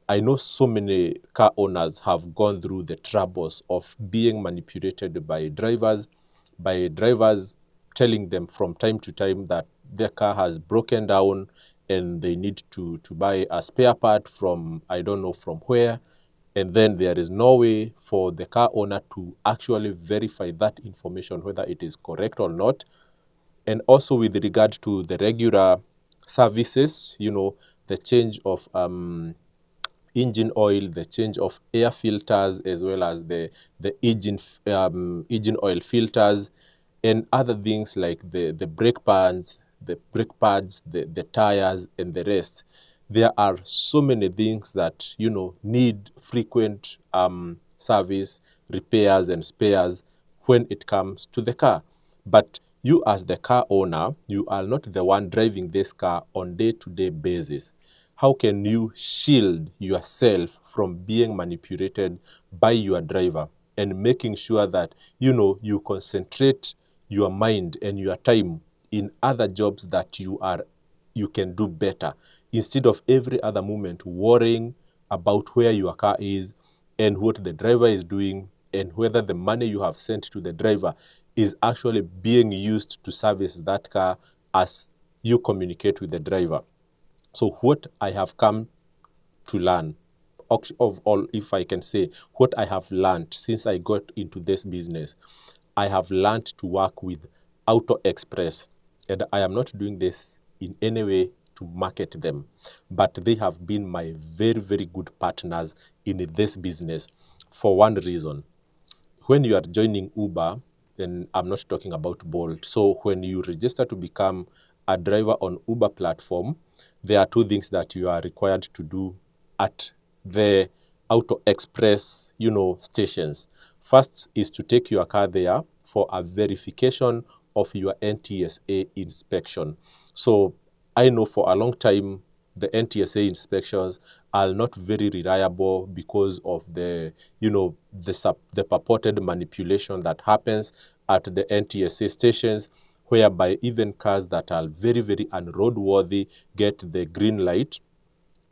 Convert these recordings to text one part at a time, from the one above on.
I know so many car owners have gone through the troubles of being manipulated by drivers telling them from time to time that their car has broken down and they need to buy a spare part from, I don't know from where. And then there is no way for the car owner to actually verify that information, whether it is correct or not. And also with regard to the regular services, the change of engine oil, the change of air filters, as well as the engine oil filters, and other things like the brake pads, the tires, and the rest. There are so many things that need frequent service, repairs, and spares when it comes to the car. But you, as the car owner, you are not the one driving this car on day-to-day basis. How can you shield yourself from being manipulated by your driver and making sure that you concentrate your mind and your time in other jobs that you can do better, instead of every other moment worrying about where your car is and what the driver is doing and whether the money you have sent to the driver is actually being used to service that car as you communicate with the driver. So what I have come to learn, of all, if I can say, what I have learned since I got into this business, I have learned to work with AutoXpress. And I am not doing this in any way to market them, but they have been my very, very good partners in this business for one reason. When you are joining Uber, then I'm not talking about Bolt. So when you register to become a driver on Uber platform, there are two things that you are required to do at the AutoXpress, stations. First is to take your car there for a verification of your NTSA inspection. So I know for a long time the NTSA inspections are not very reliable because of the purported manipulation that happens at the NTSA stations, whereby even cars that are very, very unroadworthy get the green light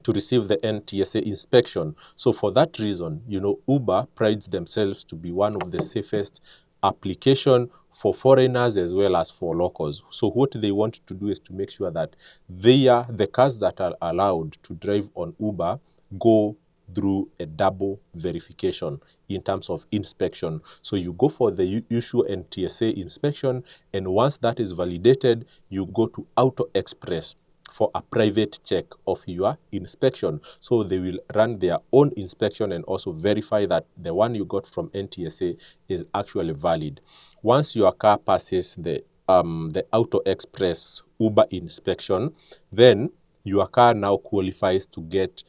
to receive the NTSA inspection. So for that reason, Uber prides themselves to be one of the safest application for foreigners as well as for locals. So what they want to do is to make sure that the cars that are allowed to drive on Uber go through a double verification in terms of inspection. So you go for the usual NTSA inspection, and once that is validated, you go to AutoXpress for a private check of your inspection. So they will run their own inspection and also verify that the one you got from NTSA is actually valid. Once your car passes the AutoXpress Uber inspection, then your car now qualifies to get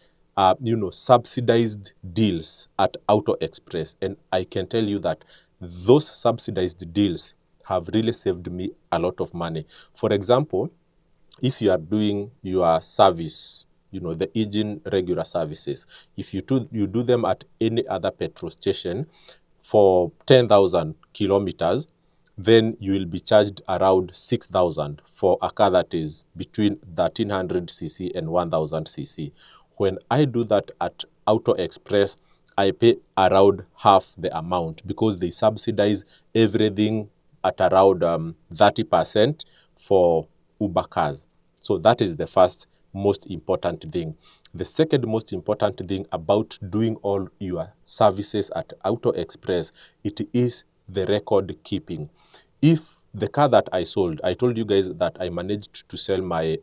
subsidized deals at AutoXpress. And I can tell you that those subsidized deals have really saved me a lot of money. For example, if you are doing your service, the engine regular services, if you do them at any other petrol station for 10,000 kilometers, then you will be charged around 6,000 for a car that is between 1,300 cc and 1,000 cc. When I do that at AutoXpress, I pay around half the amount because they subsidize everything at around 30% for Uber cars. So that is the first most important thing. The second most important thing about doing all your services at AutoXpress, it is the record keeping. If the car that I sold, I told you guys that I managed to sell my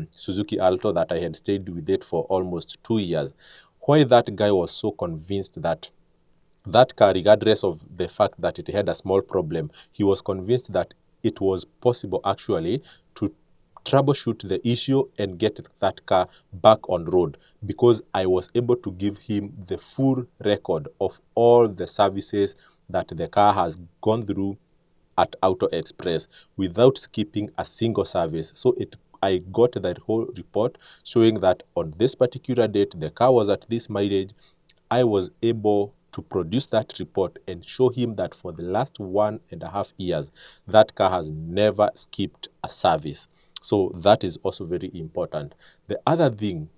Suzuki Alto that I had stayed with it for almost 2 years. Why that guy was so convinced that that car, regardless of the fact that it had a small problem, he was convinced that it was possible actually to troubleshoot the issue and get that car back on road, because I was able to give him the full record of all the services that the car has gone through at AutoXpress without skipping a single service. So I got that whole report showing that on this particular date, the car was at this mileage. I was able to produce that report and show him that for the last 1.5 years, that car has never skipped a service. So that is also very important. The other thing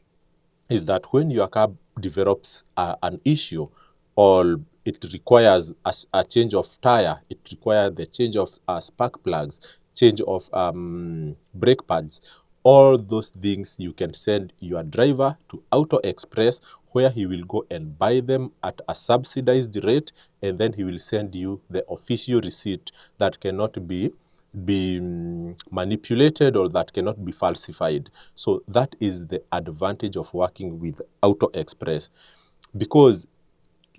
is that when your car develops an issue, or it requires a change of tire, it requires the change of spark plugs, change of brake pads, all those things you can send your driver to AutoXpress, where he will go and buy them at a subsidized rate, and then he will send you the official receipt that cannot be manipulated or that cannot be falsified. So that is the advantage of working with AutoXpress. Because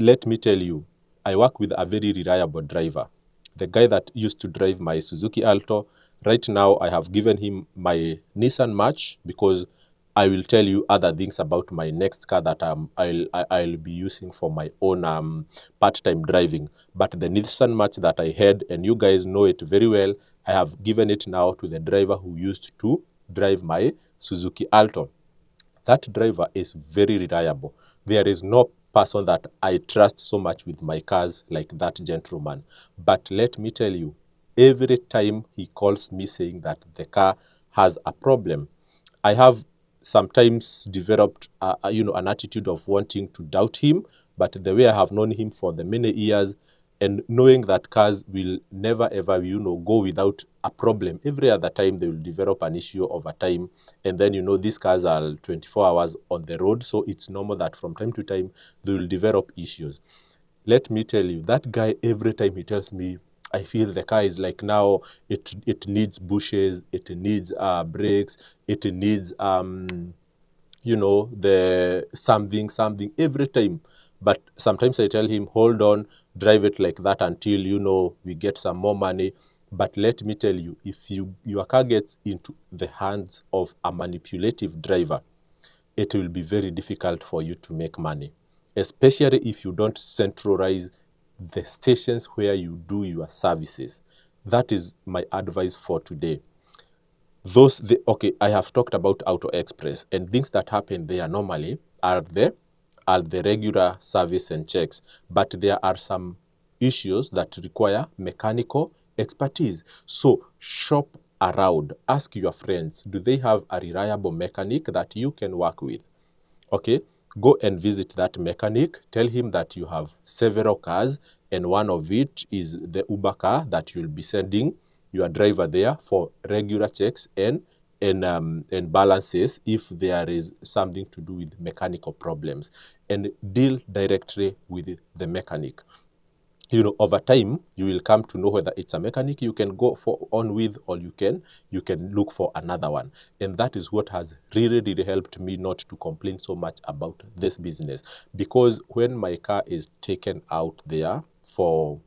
let me tell you, I work with a very reliable driver. The guy that used to drive my Suzuki Alto, right now I have given him my Nissan March, because I will tell you other things about my next car that I'll be using for my own part-time driving. But the Nissan March that I had, and you guys know it very well, I have given it now to the driver who used to drive my Suzuki Alto. That driver is very reliable. There is no person that I trust so much with my cars like that gentleman. But let me tell you, every time he calls me saying that the car has a problem, I have sometimes developed an attitude of wanting to doubt him. But the way I have known him for the many years, and knowing that cars will never ever go without a problem, every other time they will develop an issue over time. And then these cars are 24 hours on the road, so it's normal that from time to time they will develop issues. Let me tell you, that guy, every time he tells me, I feel the car is like, now it needs bushes, it needs brakes, it needs the something every time. But sometimes I tell him, hold on, drive it like that until we get some more money. But let me tell you, if your car gets into the hands of a manipulative driver, it will be very difficult for you to make money, especially if you don't centralize the stations where you do your services. That is my advice for today. Okay, I have talked about AutoXpress, and things that happen there normally are the regular service and checks, but there are some issues that require mechanical expertise. So shop around, ask your friends, do they have a reliable mechanic that you can work with? Okay, go and visit that mechanic. Tell him that you have several cars, and one of it is the Uber car that you'll be sending your driver there for regular checks and balances if there is something to do with mechanical problems, and deal directly with the mechanic. Over time, you will come to know whether it's a mechanic you can go on with, or you can look for another one. And that is what has really helped me not to complain so much about this business. Because when my car is taken out there for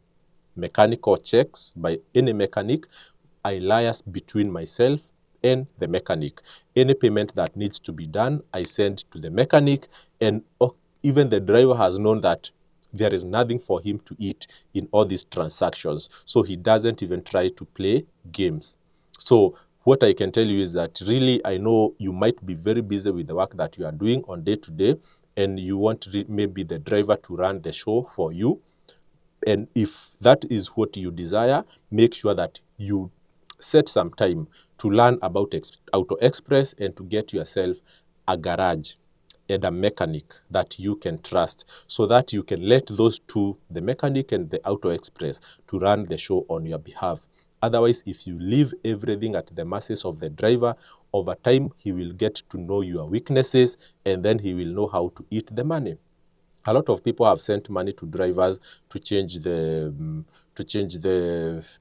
mechanical checks by any mechanic, I liaise between myself and the mechanic. Any payment that needs to be done, I send to the mechanic, and even the driver has known that there is nothing for him to eat in all these transactions. So he doesn't even try to play games. So what I can tell you is that really, I know you might be very busy with the work that you are doing on day to day, and you want maybe the driver to run the show for you. And if that is what you desire, make sure that you set some time to learn about AutoXpress and to get yourself a garage and a mechanic that you can trust, so that you can let those two, the mechanic and the AutoXpress, to run the show on your behalf. Otherwise, if you leave everything at the mercies of the driver, over time he will get to know your weaknesses, and then he will know how to eat the money. A lot of people have sent money to drivers to change the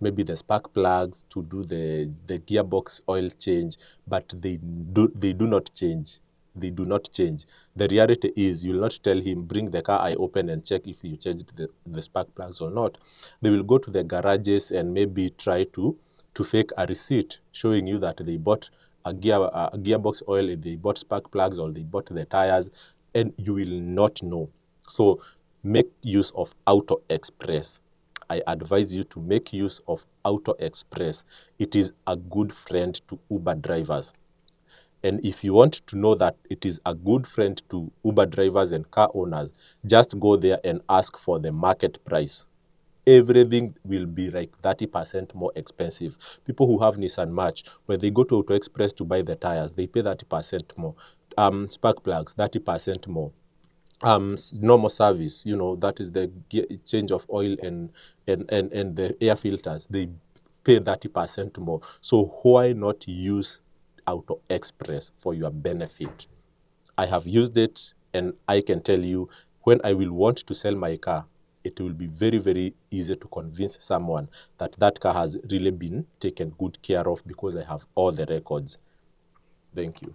maybe the spark plugs, to do the gearbox oil change, but they do not change. They do not change. The reality is, you will not tell him, bring the car, I open and check if you changed the spark plugs or not. They will go to the garages and maybe try to fake a receipt showing you that they bought a gearbox oil, they bought spark plugs, or they bought the tires, and you will not know. So make use of AutoXpress. I advise you to make use of AutoXpress. It is a good friend to Uber drivers. And if you want to know that it is a good friend to Uber drivers and car owners, just go there and ask for the market price. Everything will be like 30% more expensive. People who have Nissan March, when they go to AutoXpress to buy the tires, they pay 30% more. Spark plugs, 30% more. normal service, you know, that is the change of oil and the air filters, they pay 30% more. So why not use AutoXpress for your benefit? I have used it, and I can tell you, when I will want to sell my car, it will be very, very easy to convince someone that that car has really been taken good care of because I have all the records. Thank you.